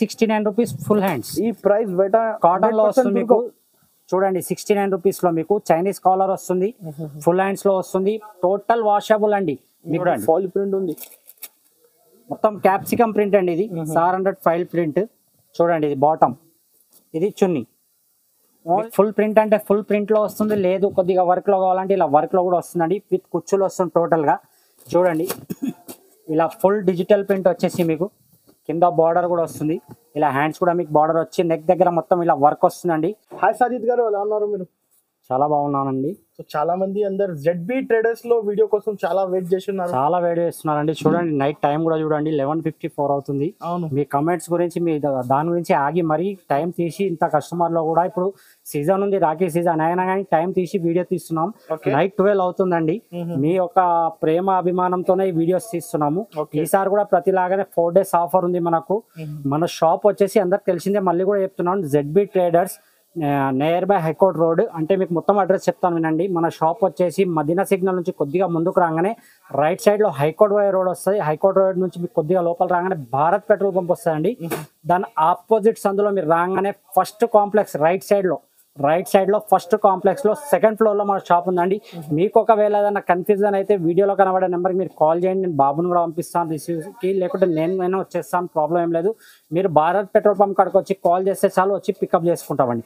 69 rupees full hands. ఈ price బయట cotton లో వస్తుంది మీకు. చూడండి 69 రూపీస్ లో మీకు చైనీస్ కాలర్ వస్తుంది, ఫుల్ హ్యాండ్స్ లో వస్తుంది, టోటల్ వాషబుల్ అండి. మీకు ఫాయిల్ ప్రింట్ ఉంది, మొత్తం క్యాప్సికమ్ ప్రింట్ అండి. ఇది 700 ఫైల్ ప్రింట్. చూడండి ఇది బాటమ్, ఇది చున్నీ. ఫుల్ ప్రింట్ అంటే ఫుల్ ప్రింట్ లో వస్తుంది, లేదు కొద్దిగా వర్క్ లో కావాలంటే ఇలా వర్క్ లో కూడా వస్తుందండి. విత్ కుచ్చులు వస్తుంది టోటల్ గా. చూడండి ఇలా ఫుల్ డిజిటల్ ప్రింట్ వచ్చేసి మీకు కింద బార్డర్ కూడా వస్తుంది. ఇలా హ్యాండ్స్ కూడా మీకు బార్డర్ వచ్చి నెక్ దగ్గర మొత్తం ఇలా వర్క్ వస్తుందండి. హాయ్ సాజిద్ గారు, ఎలా ఉన్నారు మీరు? చాలా బాగున్నానండి. సో చాలా మంది అందరు ZB ట్రేడర్స్ లో వీడియో కోసం చాలా వెయిట్ చేస్తున్నారు, చాలా వెయిట్ చేస్తున్నారండి. చూడండి నైట్ టైం కూడా చూడండి 11:54 అవుతుంది. అవును, మీ కమెంట్స్ గురించి మీ దాని గురించి ఆగి మరీ టైం తీసి ఇంత కస్టమర్ లో కూడా ఇప్పుడు సీజన్ ఉంది, రాఖీ సీజన్ అయినా కానీ టైం తీసి వీడియో తీస్తున్నాం. నైట్ 12 అవుతుందండి. మీ యొక్క ప్రేమ అభిమానంతోనే ఈ వీడియోస్ తీస్తున్నాము. ఈసారి కూడా ప్రతిలాగానే 4 days ఆఫర్ ఉంది మనకు. మన షాప్ వచ్చేసి అందరికి తెలిసిందే, మళ్ళీ కూడా చెప్తున్నాను, ZB traders near by high court road. అంటే మీకు మొత్తం అడ్రస్ చెప్తాను వినండి. మన షాప్ వచ్చేసి మదీనా సిగ్నల్ నుంచి కొద్దిగా ముందుకు రాగానే రైట్ సైడ్ లో హైకోర్ట్ రోడ్ వస్తుంది. హైకోర్ట్ రోడ్ నుంచి మీకు కొద్దిగా లోపల రాగానే భారత్ పెట్రోల్ పంప్ వస్తుందండి. దాని ఆపోజిట్ సందులో మీరు రాగానే ఫస్ట్ కాంప్లెక్స్ రైట్ సైడ్ లో ఫస్ట్ కాంప్లెక్స్ లో సెకండ్ ఫ్లోర్ లో మన షాప్ ఉందండి. మీకు ఒకవేళ ఏదైనా కన్ఫ్యూజన్ అయితే వీడియోలో కనబడే నెంబర్కి మీరు కాల్ చేయండి. నేను బాబుని కూడా పంపిస్తాను రిసీవ్ కి, లేకుంటే నేను వచ్చేస్తాను, ప్రాబ్లం ఏం లేదు. మీరు భారత్ పెట్రోల్ పంప్ కాడికి వచ్చి కాల్ చేస్తే చాలు, వచ్చి పికప్ చేసుకుంటామండి.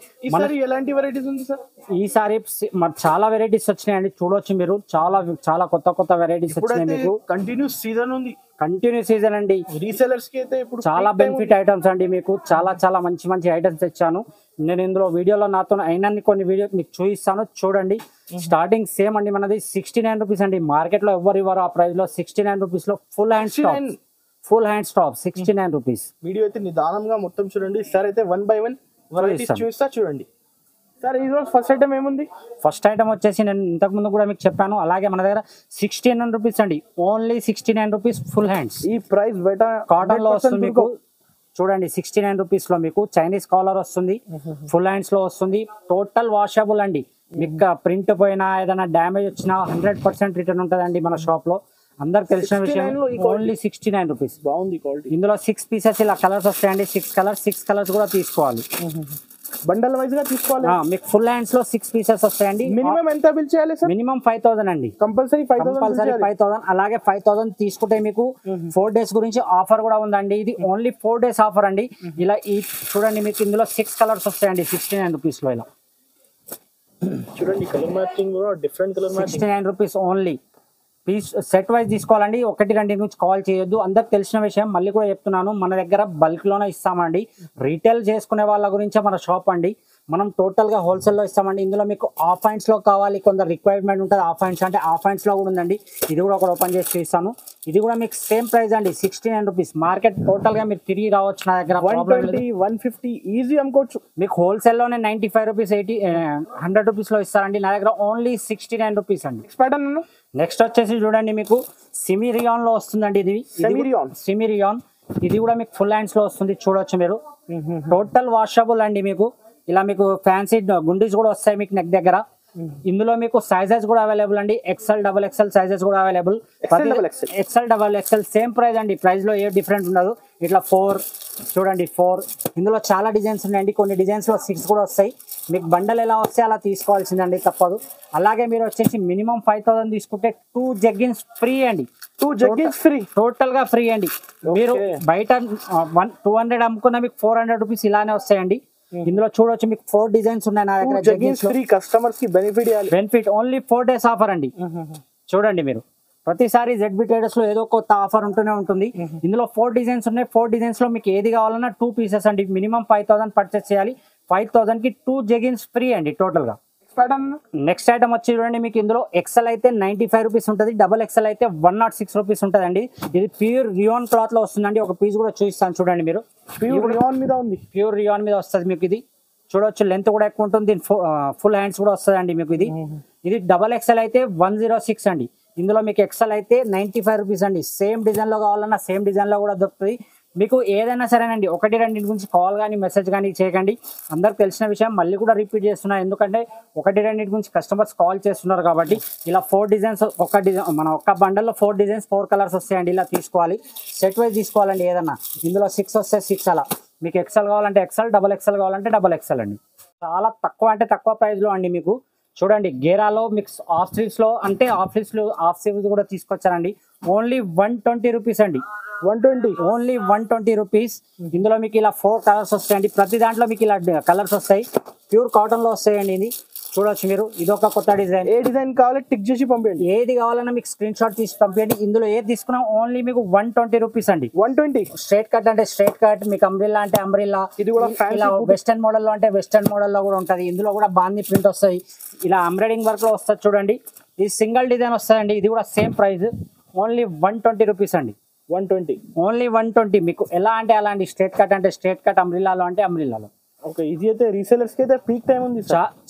ఎలాంటి వెరైటీస్ ఉంది సార్? ఈసారి చాలా వెరైటీస్ వచ్చినాయండి, చూడొచ్చు మీరు. చాలా కొత్త వెరైటీస్ వచ్చినాయి మీకు. కంటిన్యూస్ సీజన్ ఉంది, కంటిన్యూ సీజన్ అండి. రీసెలర్స్ కి అయితే ఇప్పుడు చాలా బెనిఫిట్ ఐటమ్స్ అండి. మీకు చాలా మంచి ఐటమ్స్ తెచ్చాను. నేను ఇందులో వీడియోలో నాతో అయినన్ని కొన్ని వీడియో మీకు చూపిస్తాను, చూడండి. స్టార్టింగ్ సేమ్ అండి మనది 69 రూపీస్ అండి. మార్కెట్ లో ఎవరు ఇవ్వరు ఆ ప్రైస్ లో. 69 రూపీస్ లో full hand stop 69 rupees. Video అయితే నిదానంగా మొత్తం చూడండి సార్. అయితే 1 by 1 వెరైటీస్ చూపిస్తా, చూడండి సార్. ఈ రోజు ఫస్ట్ ఐటమ్ ఏముంది? ఫస్ట్ ఐటమ్ వచ్చేసి నేను ఇంతకు ముందు కూడా మీకు చెప్పాను, అలాగే మన దగ్గర 69 రూపీస్ అండి. Only 69 rupees full hands. ఈ ప్రైస్ బయట కాటన్ లో వస్తుంది మీకు. చూడండి 69 రూపీస్ లో మీకు చైనీస్ కాలర్ వస్తుంది, ఫుల్ హ్యాండ్స్ లో వస్తుంది, టోటల్ వాషబుల్ అండి. మీకు ప్రింట్ పోయినా ఏదైనా డ్యామేజ్ వచ్చినా 100% రిటర్న్ ఉంటుందండి మన షాప్ లో. అందరికి తెలిసిన విషయం. Only 69 rupees. బాగుంది క్వాలిటీ. ఇందులో 6 పీసెస్ ఇలా కలర్స్ వస్తాయండి. 6 కలర్స్ కూడా తీసుకోవాలి. బండల్ వైజ్ గా తీసుకోవాలి. మీకు ఫుల్ హ్యాండ్స్ లో 6 పీసెస్ వస్తాయండి. మినిమం ఎంత బిల్ చేయాలి సార్? మినిమం 5000 అండి. కంపల్సరీ 5000. అలాగే 5000 తీసుకుంటే మీకు 4 days గురించి ఆఫర్ కూడా ఉందండి. ఇది ఓన్లీ 4 days ఆఫర్ అండి. ఇలా ఈ చూడండి మీకు ఇందులో 6 కలర్స్ వస్తాయండి 69 రూపీస్ లో. ఇలా చూడండి కలర్ మ్యాచింగ్ కూడా different colour matching. 69 rupees only. Piece set wise తీసుకోవాలండి. 1-2 నుంచి కాల్ చేయొద్దు. అందరికి తెలిసిన విషయం, మళ్ళీ కూడా చెప్తున్నాను, మన దగ్గర బల్క్ లోనే ఇస్తామండి. రీటైల్ చేసుకునే వాళ్ళ గురించే మన షాప్ అండి. మనం టోటల్ గా హోల్సేల్ లో ఇస్తామండి. ఇందులో మీకు ఆఫ్ హ్యాండ్స్ లో కావాలి, కొంత రిక్వైర్మెంట్ ఉంటుంది. ఆఫ్ హ్యాండ్స్ అంటే ఆఫ్ హ్యాండ్స్ లో కూడా ఉందండి. ఇది కూడా ఒకటి ఓపెన్ చేసి చూస్తాను. ఇది కూడా మీకు సేమ్ ప్రైస్ అండి 69 రూపీస్. మార్కెట్ టోటల్ గా మీరు తిరిగి రావచ్చు, నా దగ్గర 120-150 ఈజీ అమ్ముకోవచ్చు. మీకు హోల్సేల్ లోనే 95 రూపీస్ 100 రూపీస్ లో ఇస్తారండి. నా దగ్గర ఓన్లీ 69 రూపీస్ అండి. నెక్స్ట్ వచ్చేసి చూడండి మీకు సిమిరియాన్ లో వస్తుందండి. ఇది సిమిరియాన్. ఇది కూడా మీకు ఫుల్ హ్యాండ్స్ లో వస్తుంది, చూడొచ్చు మీరు. టోటల్ వాషబుల్ అండి. మీకు ఇలా మీకు ఫ్యాన్సీ గుండీస్ కూడా వస్తాయి మీకు నెక్ దగ్గర. ఇందులో మీకు సైజెస్ కూడా అవైలబుల్ అండి. XL, XXL సైజెస్ కూడా available. XL, XXL same price అండి. ప్రైస్ లో ఏ డిఫరెంట్ ఉండదు. ఇట్లా 4 చూడండి 4. ఇందులో చాలా డిజైన్స్ ఉన్నాయండి. కొన్ని డిజైన్స్ లో 6 కూడా వస్తాయి. మీకు బండల్ ఎలా వస్తే అలా తీసుకోవాల్సిందండి, తప్పదు. అలాగే మీరు వచ్చేసి మినిమం 5000 తీసుకుంటే 2 జగ్గిన్స్ ఫ్రీ అండి. 2 జగ్గిన్స్ ఫ్రీ, టోటల్ గా ఫ్రీ అండి. మీరు బయట 200 అమ్ముకున్న మీకు 400 రూపీస్ ఇలానే వస్తాయండి. ఇందులో చూడొచ్చు మీకు 4 డిజైన్స్ ఉన్నాయి నా దగ్గర. జగ్గిన్స్ ఫ్రీ, కస్టమర్స్ కి బెనిఫిట్ ఓన్లీ 4 days ఆఫర్ అండి. చూడండి మీరు ప్రతిసారి ZB ట్రేడర్స్ లో ఏదో కొత్త ఆఫర్ ఉంటూనే ఉంటుంది. ఇందులో 4 డిజైన్స్ ఉన్నాయి. 4 డిజైన్స్ లో మీకు ఏది కావాలన్నా 2 పీసెస్ అండి. మినిమం 5000 పర్చేస్ చేయాలి. 5000 కి 2 జెగిన్స్ ఫ్రీ అండి టోటల్ గా. నెక్స్ట్ ఐటమ్ వచ్చి చూడండి మీకు ఇందులో XL అయితే 95 రూపీస్ ఉంటుంది, XXL అయితే 106 రూపీస్ ఉంటుందండి. ఇది ప్యూర్ రియాన్ క్లాత్ లో వస్తుందండి. ఒక పీస్ కూడా చూపిస్తాను చూడండి మీరు. ప్యూర్ రియాన్ మీద ఉంది, ప్యూర్ రియాన్ మీద వస్తుంది మీకు. ఇది చూడొచ్చు, లెంత్ కూడా ఎక్కువ ఉంటుంది. ఫుల్ హ్యాండ్స్ కూడా వస్తుందండి మీకు. ఇది XXL అయితే 106 అండి. ఇందులో మీకు XL అయితే 95 రూపీస్ అండి. సేమ్ డిజైన్ లో కావాలన్నా సేమ్ డిజైన్ లో కూడా దొరుకుతుంది మీకు. ఏదైనా సరేనండి, 1-2 గురించి కాల్ కానీ మెసేజ్ కానీ చేయకండి. అందరికి తెలిసిన విషయం, మళ్ళీ కూడా రిపీట్ చేస్తున్నా, ఎందుకంటే 1-2 గురించి కస్టమర్స్ కాల్ చేస్తున్నారు కాబట్టి. ఇలా 4 డిజైన్స్ మన ఒక్క బండల్లో 4 డిజైన్స్ 4 కలర్స్ వస్తాయండి. ఇలా తీసుకోవాలి, సెట్ వైజ్ తీసుకోవాలండి. ఏదన్నా ఇందులో 6 వస్తే 6 అలా మీకు ఎక్సెల్ కావాలంటే ఎక్సెల్, డబల్ ఎక్సెల్ కావాలంటే డబల్ ఎక్సెల్ అండి. చాలా తక్కువ అంటే తక్కువ ప్రైస్ లో అండి. మీకు చూడండి గేరాలో మీకు హాఫ్ స్లీవ్స్ లో అంటే హాఫ్ స్లీవ్స్ కూడా తీసుకొచ్చారండి. ఓన్లీ 120 రూపీస్ అండి. 120 ఓన్లీ 120 రూపీస్. ఇందులో మీకు ఇలా 4 కలర్స్ వస్తాయండి. ప్రతి దాంట్లో మీకు ఇలా కలర్స్ వస్తాయి. ప్యూర్ కాటన్ లో వస్తాయండి. ఇది చూడొచ్చు మీరు. ఇది ఒక కొత్త డిజైన్. ఏ డిజైన్ కావాలి టిక్ చేసి పంపించండి. ఏది కావాలన్నా మీకు స్క్రీన్ షాట్ తీసి పంపించండి. ఇందులో ఏది తీసుకున్నా ఓన్లీ మీకు 120 రూపీస్ అండి. 120. స్ట్రైట్ కట్ అంటే స్ట్రైట్ కట్, మీకు అంబ్రిల్లా అంటే అంబ్రిల్లా. ఇది కూడా ఇలా వెస్టర్న్ మోడల్ లో అంటే వెస్టర్న్ మోడల్ లో కూడా ఉంటది. ఇందులో కూడా బాందీ ప్రింట్ వస్తాయి. ఇలా ఎంబ్రాయిడింగ్ వర్క్ లో వస్తుంది చూడండి. ఇది సింగిల్ డిజైన్ వస్తుందండి. ఇది కూడా సేమ్ ప్రైస్ ఓన్లీ 120 రూపీస్ అండి. 120 ఓన్లీ 120. మీకు ఎలా అంటే అలా అండి. స్ట్రైట్ కట్ అంటే స్ట్రైట్ కట్, అంబ్రిల్లాలో అంటే అంబ్రిల్లాలో. ఓకే, ఇది అయితే రీసెలర్స్ కి అయితే పీక్ టైం ఉంది.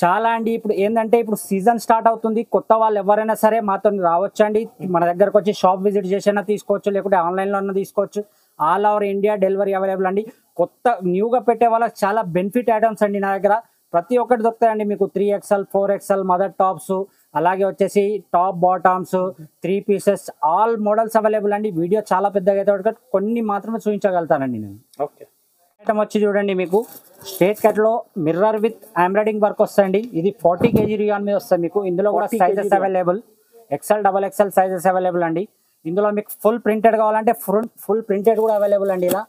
చాలా అండి. ఇప్పుడు ఏంటంటే ఇప్పుడు సీజన్ స్టార్ట్ అవుతుంది. కొత్త వాళ్ళు ఎవరైనా సరే మాతో రావచ్చు అండి. మన దగ్గరకు వచ్చి షాప్ విజిట్ చేసినా తీసుకోవచ్చు, లేకుంటే ఆన్లైన్ లో తీసుకోవచ్చు. All over India delivery available అండి. కొత్త న్యూగా పెట్టే వాళ్ళకి చాలా బెనిఫిట్ ఐటమ్స్ అండి. నా దగ్గర ప్రతి ఒక్కటి దొరుకుతాయండి మీకు. 3XL 4XL మదర్ టాప్స్, అలాగే వచ్చేసి top bottoms, 3 pieces, all models available అండి. వీడియో చాలా పెద్దగా అయితే కొన్ని మాత్రమే చూపించగలుగుతానండి నేను. ఓకే, ఐటమ్ వచ్చి చూడండి మీకు స్ట్రేట్ కట్ లో మిర్రర్ విత్ ఎంబ్రాయిడింగ్ వర్క్ వస్తాయండి. ఇది 40 kg రియాన్ మీద వస్తుంది మీకు. ఇందులో కూడా sizes available, XL, double XL sizes available అండి. ఇందులో మీకు ఫుల్ ప్రింటెడ్ కావాలంటే ఫుల్ ప్రింటెడ్ కూడా అవైలబుల్ అండి. ఇలా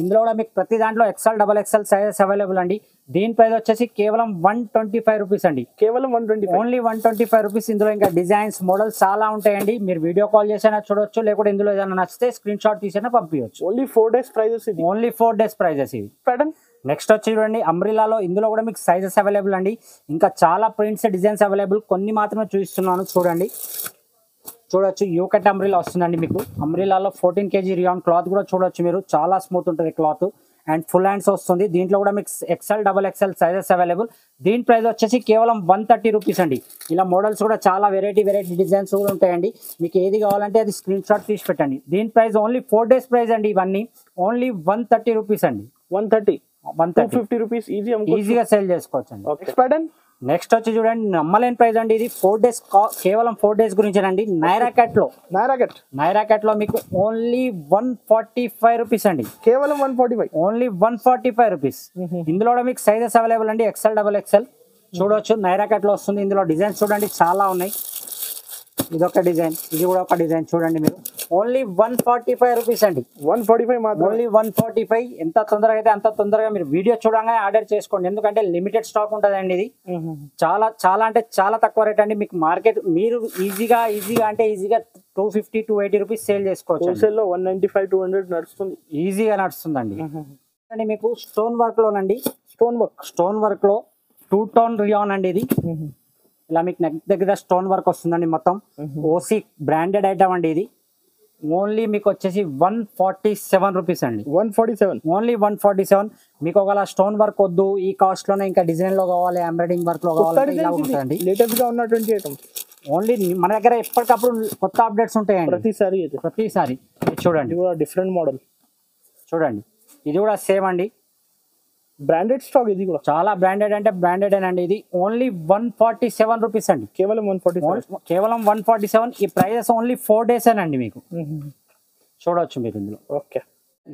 ఇందులో కూడా మీకు ప్రతి దాంట్లో XL, double XL sizes available అండి. దీని ప్రైస్ వచ్చేసి కేవలం 125 రూపీస్ అండి. కేవలం 125, ఓన్లీ 125 రూపీస్. ఇందులో ఇంకా డిజైన్స్, మోడల్స్ చాలా ఉంటాయండి. మీరు వీడియో కాల్ చేసినా చూడొచ్చు, లేకుంటే ఇందులో ఏదైనా నచ్చితే స్క్రీన్ షాట్ తీసినా పంపించవచ్చు. ఓన్లీ 4 days ప్రైజెస్ ఇది. ఓన్లీ 4 days ప్రైజెస్ ఇవి. ప్యాటర్న్ నెక్స్ట్ వచ్చి చూడండి అంబ్రిల్లాలో. ఇందులో కూడా మీకు సైజెస్ అవైలబుల్ అండి. ఇంకా చాలా ప్రింట్స్, డిజైన్స్ అవైలబుల్. కొన్ని మాత్రమే చూపిస్తున్నాను చూడండి. చూడొచ్చు యూకట్ అంబ్రిల్లా వస్తుందండి మీకు. అంబ్రిల్లాలో 14 kg రియాన్ క్లాత్ కూడా చూడొచ్చు మీరు. చాలా స్మూత్ ఉంటుంది క్లాత్ అండ్ ఫుల్ హ్యాండ్స్ వస్తుంది. దీంట్లో కూడా మీకు XL, double XL sizes available. దీని ప్రైస్ వచ్చేసి కేవలం 130 రూపీస్ అండి. ఇలా మోడల్స్ కూడా చాలా వెరైటీ డిజైన్స్ కూడా ఉంటాయండి. మీకు ఏది కావాలంటే అది స్క్రీన్ షాట్ తీసి పెట్టండి. దీని ప్రైస్ ఓన్లీ 4 days ప్రైస్ అండి. ఇవన్నీ ఓన్లీ 130 రూపీస్ అండి. 130, 150 రూపీస్ ఈజీగా సేల్ చేసుకోవచ్చు అండి. ఓకే, ప్యాటర్న్ నెక్స్ట్ వచ్చి చూడండి నమ్మలేని ప్రైస్ అండి. ఇది 4 days, కేవలం 4 days గురించేనండి. నైరా కట్ లో మీకు ఓన్లీ 145 రూపీస్ అండి. కేవలం 145, ఓన్లీ 145 రూపీస్. ఇందులో కూడా మీకు సైజెస్ అవైలబుల్ అండి. ఎక్సెల్, డబల్ ఎక్సెల్ చూడొచ్చు. నైరా కట్ లో వస్తుంది. ఇందులో డిజైన్స్ చూడండి చాలా ఉన్నాయి. ఇదొక డిజైన్, ఇది కూడా ఒక డిజైన్ చూడండి మీరు. ఓన్లీ 145 రూపీస్ అండి. 145 మాత్రం. ఓన్లీ 145. ఎంత తొందరగా అయితే అంత తొందరగా మీరు వీడియో చూడగానే ఆర్డర్ చేసుకోండి. ఎందుకంటే లిమిటెడ్ స్టాక్ ఉంటుందండి. ఇది చాలా అంటే చాలా తక్కువ రేట్ అండి. మీకు మార్కెట్ మీరు ఈజీగా అంటే ఈజీగా 250, 280 రూపీస్ సేల్ చేసుకోవచ్చు. హోల్సేల్ లో 195, 200 నడుస్తుంది. ఈజీగా నడుస్తుందండి. మీకు స్టోన్ వర్క్ లోనండి. స్టోన్ వర్క్ లో 2 tone రియాన్ అండి. ఇది ఇలా మీకు నెక్ దగ్గర స్టోన్ వర్క్ వస్తుందండి. మొత్తం ఓసీ బ్రాండెడ్ ఐటమ్ అండి. ఇది ఓన్లీ మీకు వచ్చేసి 147 రూపీస్ అండి. 147, ఓన్లీ 147. మీకు ఒకవేళ స్టోన్ వర్క్ వద్దు, ఈ కాస్ట్ లోనే ఇంకా డిజైన్ లో కావాలి, ఎంబ్రాయిడింగ్ వర్క్ లో కావాలి, ఇలా ఉంటుందండి. లేటెస్ట్ గా ఉన్నటువంటి ఐటమ్. ఓన్లీ మన దగ్గర ఎప్పటికప్పుడు కొత్త అప్డేట్స్ ఉంటాయండి. ప్రతిసారి చూడండి. డిఫరెంట్ మోడల్ చూడండి. ఇది కూడా సేమ్ అండి. Branded stock. ఇది కూడా చాలా బ్రాండెడ్ అంటే బ్రాండెడ్ అండి. ఇది ఓన్లీ 147 రూపీస్ అండి. కేవలం 147. ఈ ప్రైజెస్ ఓన్లీ 4 days అండి. మీకు చూడవచ్చు మీరు ఇందులో. ఓకే,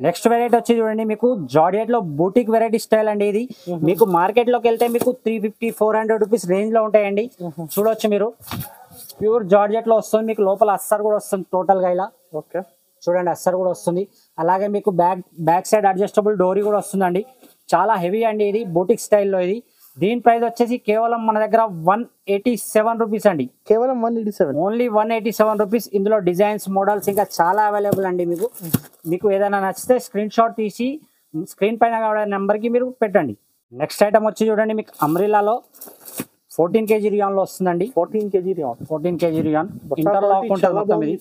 నెక్స్ట్ వెరైటీ వచ్చి చూడండి మీకు జార్జెట్ లో బూటిక్ వెరైటీ స్టైల్ అండి. ఇది మీకు మార్కెట్ లోకి వెళ్తే మీకు 350, 400 రూపీస్ రేంజ్ లో ఉంటాయండి. చూడొచ్చు మీరు. ప్యూర్ జార్జెట్ లో వస్తుంది. మీకు లోపల అస్సర్ కూడా వస్తుంది టోటల్ గా ఇలా. ఓకే, చూడండి అస్సర్ కూడా వస్తుంది. అలాగే మీకు బ్యాక్ సైడ్ అడ్జస్టబుల్ డోరీ కూడా వస్తుందండి. చాలా హెవీ అండి. ఇది బూటిక్ స్టైల్లో. ఇది దీని ప్రైస్ వచ్చేసి కేవలం మన దగ్గర 187 రూపీస్ అండి. కేవలం 187, ఓన్లీ 187 రూపీస్. ఇందులో డిజైన్స్, మోడల్స్ ఇంకా చాలా అవైలబుల్ అండి. మీకు ఏదైనా నచ్చితే స్క్రీన్ షాట్ తీసి స్క్రీన్ పైన నెంబర్ కి మీరు పెట్టండి. నెక్స్ట్ ఐటమ్ వచ్చి చూడండి మీకు అంబ్రిల్లాలో 14 kg రియాన్ లో వస్తుందండి. 14 kg రియాన్. ఇంటర్లాక్ ఉంటుంది మొత్తం. ఇది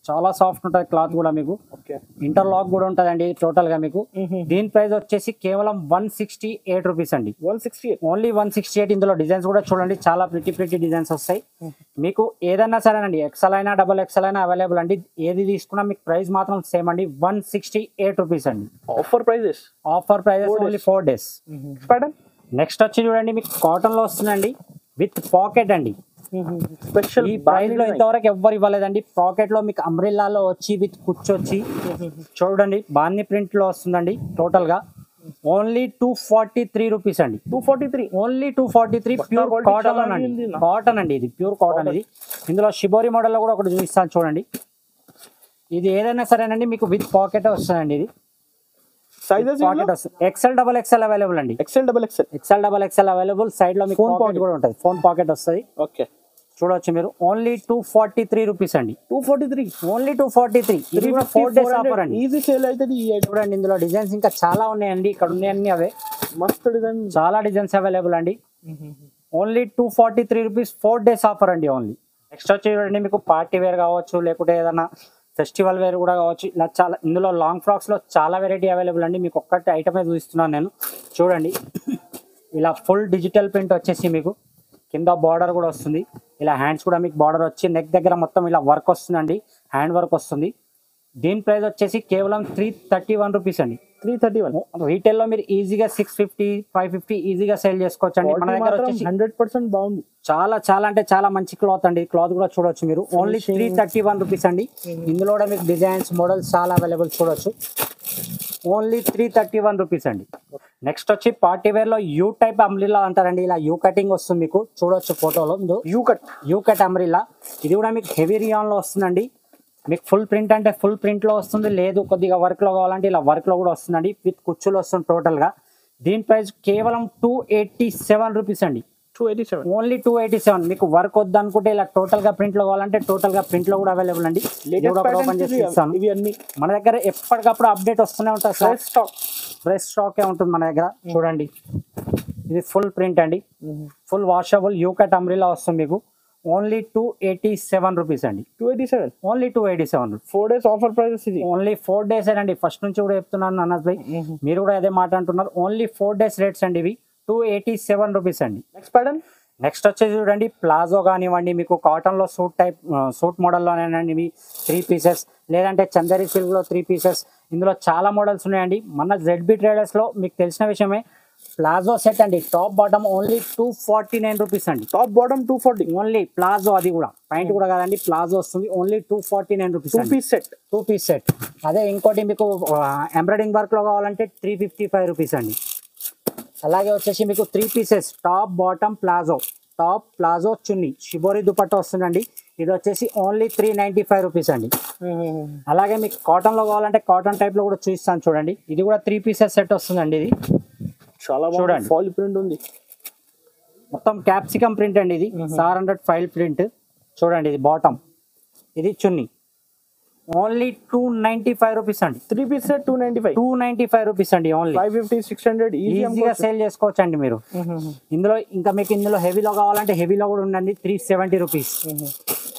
చాలా సాఫ్ట్ ఉంటుంది క్లాత్ కూడా. మీకు ఇంటర్లాక్ కూడా ఉంటుందండి టోటల్ గా మీకు. దీని ప్రైస్ వచ్చేసి కేవలం 168 రూపీస్ అండి. 168, ఓన్లీ 168. ఇందులో డిజైన్స్ కూడా చూడండి చాలా ప్రిటీ డిజైన్స్ వస్తాయి. మీకు ఏదైనా సరేనండి, ఎక్సెల్ అయినా డబల్ ఎక్సెల్ అయినా అవైలబుల్ అండి. ఏది తీసుకున్నా మీకు ప్రైస్ మాత్రం సేమ్ అండి. 168 రూపీస్ అండి. Offer prices only 4 days. Next వచ్చి చూడండి మీకు కాటన్ లో వస్తుందండి విత్ పాకెట్ అండి. స్పెషల్. ఈ ప్రైస్ లో ఇంతవరకు ఎవ్వరు ఇవ్వలేదండి. పాకెట్ లో మీకు అంబ్రిల్లాలో వచ్చి విత్ కుచ్చొచ్చి చూడండి బాందీ ప్రింట్ లో వస్తుందండి టోటల్ గా. ఓన్లీ 243 రూపీస్ అండి. 243 ఓన్లీ 243 ప్యూర్ quality కాటన్ చాలా అండి. ఉంది నా. కాటన్ అండి, ఇది ప్యూర్ కాటన్. ఇది ఇందులో షిబోరి మోడల్ లో కూడా ఒకటి చూపిస్తాను చూడండి. ఇది ఏదైనా సరేనండి మీకు విత్ పాకెట్ వస్తుందండి. ఇది సైజెస్ పాకెట్ వస్తుంది. ఎక్సెల్ డబల్ ఎక్సెల్ అవైలబుల్ అండి. XL double XL XL double XL available. Side లో మీకు Phone పాకెట్ కూడా ఉంటుంది. ఫోన్ పాకెట్ వస్తుంది. ఓకే చూడొచ్చు మీరు. ఓన్లీ 243 రూపీస్ అండి. 243 ఓన్లీ 243. ఇది కూడా 4 డేస్ ఆఫర్ అండి. ఈజీ సేల్ అవుతుంది ఈ ఐటమ్. చూడండి ఇందులో డిజైన్స్ ఇంకా చాలా ఉన్నాయండి. ఇక్కడ ఉన్నాయన్నీ అవే. మస్తు డిజైన్, చాలా డిజైన్స్ అవైలబుల్ అండి. ఓన్లీ 243 రూపీస్ 4 డేస్ ఆఫర్ అండి ఓన్లీ. నెక్స్ట్ వచ్చి చూడండి మీకు పార్టీ వేర్ కావచ్చు, లేకుంటే ఏదైనా ఫెస్టివల్ వేర్ కూడా కావచ్చు. ఇలా చాలా ఇందులో లాంగ్ ఫ్రాక్స్ లో చాలా వెరైటీ అవైలబుల్ అండి. మీకు ఒక్కటి ఐటమే చూపిస్తున్నాను నేను. చూడండి ఇలా ఫుల్ డిజిటల్ ప్రింట్ వచ్చేసి మీకు కింద బార్డర్ కూడా వస్తుంది. ఇలా హ్యాండ్స్ కూడా మీకు బార్డర్ వచ్చి నెక్ దగ్గర మొత్తం ఇలా వర్క్ వస్తుందండి. హ్యాండ్ వర్క్ వస్తుంది. దీని ప్రైస్ వచ్చేసి కేవలం 331 రూపీస్ అండి. 331. రీటైల్ లో మీరు ఈజీగా 650 550 ఈజీగా సేల్ చేసుకోవచ్చు అండి. మన దగ్గర వచ్చేసి 100% బాగుంది. చాలా చాలా అంటే చాలా మంచి క్లాత్ అండి. క్లాత్ కూడా చూడొచ్చు మీరు. ఓన్లీ 331 రూపీస్ అండి. ఇందులో కూడా మీకు డిజైన్స్ మోడల్స్ చాలా అవైలబుల్ చూడొచ్చు. ఓన్లీ 331 రూపీస్ అండి. నెక్స్ట్ వచ్చి పార్టీ వేర్ లో యూ టైప్ అంబ్రిల్లా అంటారండి. ఇలా యూ కటింగ్ వస్తుంది మీకు చూడొచ్చు ఫోటోలో. You cut umbrella. ఇది కూడా మీకు హెవీ రియాన్ లో వస్తుందండి. మీకు ఫుల్ ప్రింట్ అంటే ఫుల్ ప్రింట్ లో వస్తుంది, లేదు కొద్దిగా వర్క్ లో కావాలంటే ఇలా వర్క్ లో కూడా వస్తుందండి. విత్ కుచ్చులు వస్తుంది టోటల్ గా. దీని ప్రైస్ కేవలం 287 రూపీస్ అండి. 287. ఓన్లీ 287. మీకు వర్క్ వద్దు అనుకుంటే ఇలా టోటల్ గా ప్రింట్ లో కావాలంటే టోటల్ గా ప్రింట్ లో కూడా అవైలబుల్ అండి. ఓపెన్ చేసి ఇస్తాను. ఇవి అన్ని మన దగ్గర ఎప్పటికప్పుడు అప్డేట్ వస్తూనే ఉంటుంది సార్. ఫ్రెష్ స్టాక్ ఉంటుంది మన దగ్గర. చూడండి ఇది ఫుల్ ప్రింట్ అండి. Full washable you cut umbrella వస్తుంది మీకు. ఓన్లీ 287 రూపీస్ అండి. 287. ఓన్లీ 287. 4 డేస్ ఆఫర్ ప్రైసెస్ ఇది. ఓన్లీ 4 డేస్ అండి. ఫస్ట్ నుంచి కూడా చెప్తున్నాను అన్నస్ భాయ్, మీరు కూడా అదే మాట అంటున్నారు. ఓన్లీ 4 డేస్ రేట్స్ అండి ఇవి. 287 రూపీస్ అండి. Next pattern. నెక్స్ట్ వచ్చేసి చూడండి ప్లాజో కానివ్వండి, మీకు కాటన్ లో సూట్ టైప్ సూట్ మోడల్లోనేనండి ఇవి 3 పీసెస్, లేదంటే చందేరి సిల్క్ లో 3 పీసెస్. ఇందులో చాలా మోడల్స్ ఉన్నాయండి. మన ZB ట్రేడర్స్ లో మీకు తెలిసిన విషయమే ప్లాజో సెట్ అండి. టాప్ బాటమ్ ఓన్లీ 249 రూపీస్ అండి. Top bottom 240. ఓన్లీ ప్లాజో, అది కూడా పాయింట్ కూడా కాదండి, ప్లాజో వస్తుంది. Only 249 rupees. 2 piece set. అదే ఇంకోటి మీకు ఎంబ్రాయిడింగ్ వర్క్ లో కావాలంటే 355 రూపీస్ అండి. అలాగే వచ్చేసి మీకు 3 pieces top bottom palazzo, top palazzo chunni shibori dupatta వస్తుందండి. ఇది వచ్చేసి ఓన్లీ 395 రూపీస్ అండి. అలాగే మీకు కాటన్ లో కావాలంటే కాటన్ టైప్ లో కూడా చూపిస్తాను చూడండి. ఇది కూడా 3 పీసెస్ సెట్ వస్తుందండి. ఇది చాలా బాగుంది. ఫాయిల్ ప్రింట్ ఉంది. మొత్తం క్యాప్సికమ్ ప్రింట్ అండి. ఇది 700 ఫైల్ ప్రింట్. చూడండి ఇది బాటమ్, ఇది చున్నీ. ఓన్లీ 295 రూపీస్ అండి. 3 పీస్ సెట్ 295 రూపీస్ అండి. ఓన్లీ 550 600 ఈజీగా సేల్ చేసుకోవచ్చు అండి మీరు. ఇందులో ఇంకా మీకు ఇందులో హెవీలో కావాలంటే హెవీలో కూడా ఉండండి 370 రూపీస్.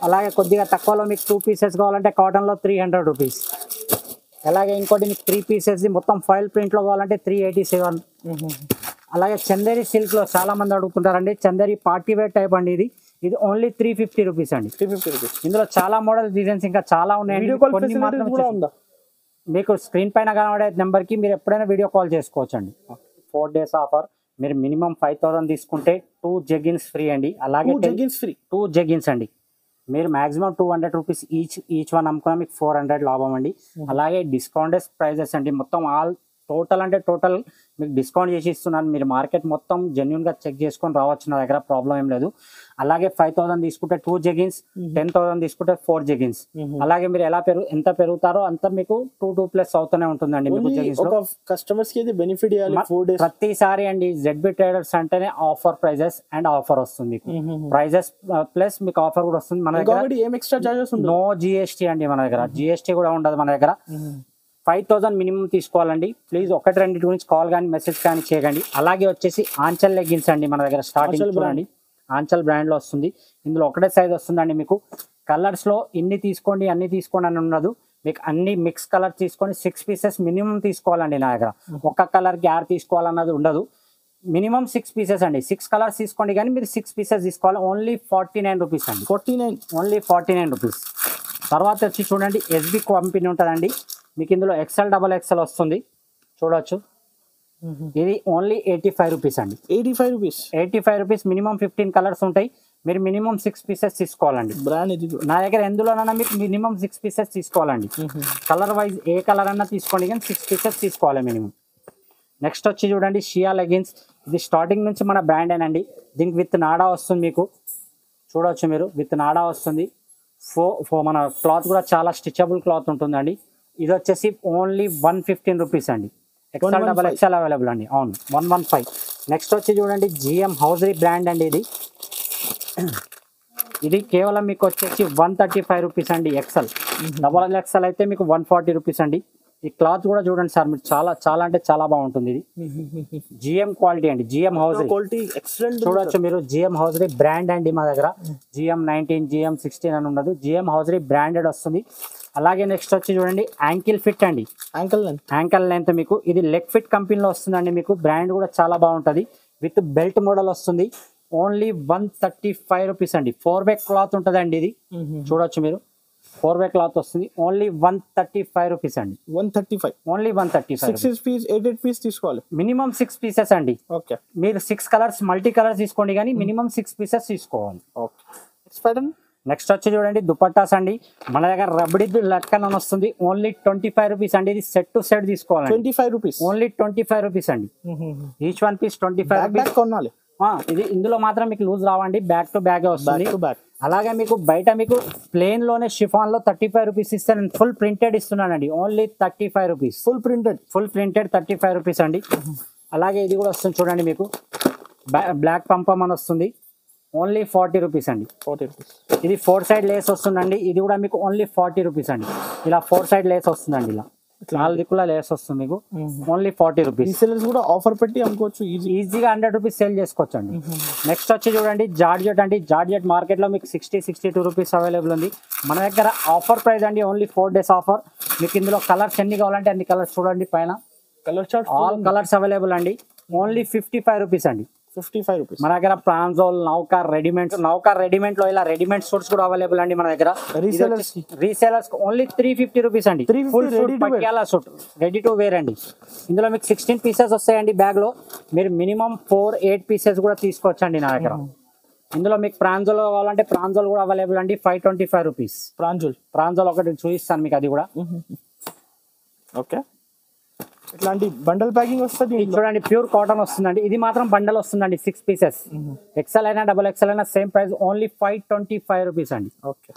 అలాగే కొద్దిగా తక్కువలో మీకు 2 పీసెస్ కావాలంటే కాటన్ లో 300 రూపీస్. అలాగే ఇంకోటి మీకు 3 పీసెస్ మొత్తం ఫైల్ ప్రింట్ లో కావాలంటే 387. అలాగే చందేరి సిల్క్ లో చాలా మంది అడుగుతుంటారండి. చందేరి పార్టీ వేర్ టైప్ అండి. ఇది ఓన్లీ 350 రూపీస్ అండి. 350 రూపీస్. ఇందులో చాలా మోడల్ డిజైన్స్ ఇంకా చాలా ఉన్నాయండి. మీకు స్క్రీన్ పైన కనబడే నెంబర్ కి మీరు ఎప్పుడైనా వీడియో కాల్ చేసుకోవచ్చు అండి. 4 డేస్ ఆఫర్. మీరు మినిమం 5000 తీసుకుంటే 2 జెగిన్స్ ఫ్రీ అండి. అలాగే 2 జెగిన్స్ అండి. మీరు మాక్సిమం 200 రూపీస్ ఈచ్ వన్ అమ్ముకున్నా మీకు 400 లాభం అండి. అలాగే డిస్కౌంటెడ్ ప్రైజెస్ అండి. మొత్తం ఆల్ టోటల్ అంటే టోటల్ మీకు డిస్కౌంట్ చేసి ఇస్తున్నాను. మీరు మార్కెట్ మొత్తం జెన్యున్ గా చెక్ చేసుకొని రావచ్చు, నా దగ్గర ప్రాబ్లం ఏం లేదు. అలాగే 5000 తీసుకుంటే 2 జెగిన్స్, 10,000 తీసుకుంటే 4 జెగిన్స్. అలాగే మీరు ఎంత పెరుగుతారో అంత మీకు 2+ అవుతూనే ఉంటుందండి. మీకు జెగిన్స్ లో కస్టమర్స్ కి బెనిఫిట్ ఇవ్వాలి. 4 డేస్ ప్రతిసారి అండి. ZB ట్రేడర్స్ అంటేనే ఆఫర్ ప్రైజెస్ అండ్ ఆఫర్ వస్తుంది. ప్రైజెస్ ప్లస్ మీకు ఆఫర్ కూడా వస్తుంది. మన దగ్గర ఏం ఎక్స్ట్రా చార్జెస్ ఉండవు. నో GST అండి. మన దగ్గర GST కూడా ఉండదు. మన దగ్గర 5000 మినిమం తీసుకోవాలండి. ప్లీజ్ 1-2 గురించి కాల్ కానీ మెసేజ్ కానీ చేయకండి. అలాగే వచ్చేసి ఆంచల్ లెగ్గిన్స్ అండి. మన దగ్గర స్టార్టింగ్ చూడండి ఆంచల్ బ్రాండ్ లో వస్తుంది. ఇందులో ఒకటే సైజ్ వస్తుందండి. మీకు కలర్స్ లో ఇన్ని తీసుకోండి అన్ని తీసుకోండి అని ఉండదు. మీకు అన్ని మిక్స్ కలర్ తీసుకొని 6 పీసెస్ మినిమం తీసుకోవాలండి. నా దగ్గర ఒక్క కలర్ కి 6 తీసుకోవాలన్నది ఉండదు. మినిమం 6 పీసెస్ అండి. 6 కలర్స్ తీసుకోండి కానీ మీరు 6 పీసెస్ తీసుకోవాలి. ఓన్లీ 49 రూపీస్ అండి. 49 ఓన్లీ 49 రూపీస్. తర్వాత వచ్చి చూడండి SB కంపెనీ ఉంటుందండి. మీకు ఇందులో XL XXL వస్తుంది చూడొచ్చు. ఇది ఓన్లీ 85 రూపీస్ అండి. 85 రూపీస్. మినిమం 15 కలర్స్ ఉంటాయి. మీరు మినిమం 6 పీసెస్ తీసుకోవాలండి. బ్రాండ్ ఇది నా దగ్గర ఎందులోనైనా మీకు మినిమం 6 పీసెస్ తీసుకోవాలండి. కలర్ వైజ్ ఏ కలర్ అన్నా తీసుకోండి కానీ 6 పీసెస్ తీసుకోవాలి మినిమం. నెక్స్ట్ వచ్చి చూడండి షియా లెగిన్స్. ఇది స్టార్టింగ్ నుంచి మన బ్రాండ్ అండి. దీనికి విత్ నాడా వస్తుంది, మీకు చూడవచ్చు మీరు, విత్ నాడా వస్తుంది. మన క్లాత్ కూడా చాలా స్టిచబుల్ క్లాత్ ఉంటుందండి. ఇది వచ్చేసి ఓన్లీ 115 రూపీస్ అండి. ఎక్స్ఎల్ డబల్ ఎక్స్ఎల్ అవైలబుల్ అండి. అవును, 115. నెక్స్ట్ వచ్చి చూడండి జిఎం హౌజరీ బ్రాండ్ అండి. ఇది కేవలం మీకు వచ్చేసి 135 రూపీస్ అండి. ఎక్స్ఎల్, డబల్ ఎక్స్ఎల్ అయితే మీకు 140 రూపీస్ అండి. ఈ క్లాత్ కూడా చూడండి సార్, మీరు చాలా చాలా అంటే చాలా బాగుంటుంది. ఇది జిఎం క్వాలిటీ అండి, జిఎం హౌజరీ క్వాలిటీ ఎక్సలెంట్. చూడొచ్చు మీరు, జిఎం హౌజరీ బ్రాండ్ అండి. మా దగ్గర జిఎం 19, జిఎం 16 అని ఉండదు, జిఎం హౌజరీ బ్రాండెడ్ వస్తుంది. అలాగే నెక్స్ట్ వచ్చి చూడండి యాంకిల్ ఫిట్ అండి. యాంకిల్ లెంత్ మీకు ఇది లెగ్ ఫిట్ కంపెనీలో వస్తుందండి. మీకు బ్రాండ్ కూడా చాలా బాగుంటుంది. విత్ బెల్ట్ మోడల్ వస్తుంది. ఓన్లీ 135 రూపీస్ అండి. 4 వే క్లాత్ ఉంటుంది అండి. ఇది చూడొచ్చు మీరు, 4 వే క్లాత్ వస్తుంది. ఓన్లీ 135 రూపీస్ అండి. 135, ఓన్లీ 135. 6 పీస్ 8 పీస్ తీసుకోవాలి. మినిమం 6 పీసెస్ అండి. ఓకే, మీరు 6 కలర్స్ మల్టీ కలర్స్ తీసుకోండి, కానీ మినిమం 6 పీసెస్ తీసుకోవాలి. ఓకే. Next pattern. నెక్స్ట్ వచ్చి చూడండి దుపట్టాస్ అండి. మన దగ్గర రబడి లట్కన్ అని వస్తుంది. ఓన్లీ 25 రూపీస్ అండి. ఇది సెట్ టు సెట్ తీసుకోవాలి. 25 రూపీస్, ఓన్లీ 25 రూపీస్ అండి. ఈచ్ వన్ పీస్ 25 రూపీస్ కొనాలి. ఇది ఇందులో మాత్రం మీకు లూజ్ రావండి, బ్యాక్ టు బ్యాగ్ వస్తుంది. అలాగే మీకు బయట మీకు ప్లేన్ లోనే షిఫాన్ లో 35 రూపీస్ ఇస్తే నేను ఫుల్ ప్రింటెడ్ ఇస్తున్నానండి. Only 35 rupees. Full printed 35 rupees అండి. అలాగే ఇది కూడా వస్తుంది చూడండి, మీకు బ్లాక్ పంపం అని వస్తుంది. ఓన్లీ 40 రూపీస్ అండి. 40 రూపీస్. ఇది 4 సైడ్ లేస్ వస్తుందండి. ఇది కూడా మీకు ఓన్లీ 40 రూపీస్ అండి. ఇలా 4 సైడ్ లేస్ వస్తుందండి. ఇలా 4 దిక్కుల లేస్ వస్తుంది మీకు. Only 40 rupees. రీసెలర్స్ కూడా ఆఫర్ పెట్టి అమ్ముకోవచ్చు, ఈజీగా 100 రూపీస్ సేల్ చేసుకోవచ్చు అండి. నెక్స్ట్ వచ్చి చూడండి జార్జెట్ అండి. జార్జెట్ మార్కెట్ లో మీకు 60-62 రూపీస్ అవైలబుల్ ఉంది. మన దగ్గర ఆఫర్ ప్రైస్ అండి. Only 4 days offer. మీకు ఇందులో కలర్స్ ఎన్ని కావాలంటే అన్ని కలర్స్ చూడండి పైన. Colour chart all colours available అండి. ఓన్లీ 55 రూపీస్ అండి. 55 రూపీస్. మన దగ్గర ప్రాన్జోల్, నౌకార్ రెడీమేడ్ లో ఇలా రెడీమేడ్ సూట్స్ కూడా అవైలబుల్ అండి మన దగ్గర. రీసేలర్స్ ఓన్లీ 350 రూపీస్ అండి. Full Patiala suit ready to wear అండి. ఇందులో మీకు 16 పీసెస్ వస్తాయండి బ్యాగ్ లో. మీరు మినిమం 4-8 పీసెస్ కూడా తీసుకోవచ్చండి నా దగ్గర. ఇందులో మీకు ప్రాంజోల్ కావాలంటే ప్రాంజోల్ కూడా అవైలబుల్ అండి. 525 రూపీస్. ప్రాంజోల్ ఒకటి చూపిస్తాను మీకు, అది కూడా. ఓకే, ఇట్లాంటి బండల్ ప్యాకింగ్ వస్తుంది. చూడండి ప్యూర్ కాటన్ వస్తుందండి. ఇది మాత్రం బండల్ వస్తుందండి, 6 పీసెస్. ఎక్సెల్ అయినా డబుల్ ఎక్సెల్ అయినా సేమ్ ప్రైస్. ఓన్లీ 525 రూపీస్ అండి. ఓకే.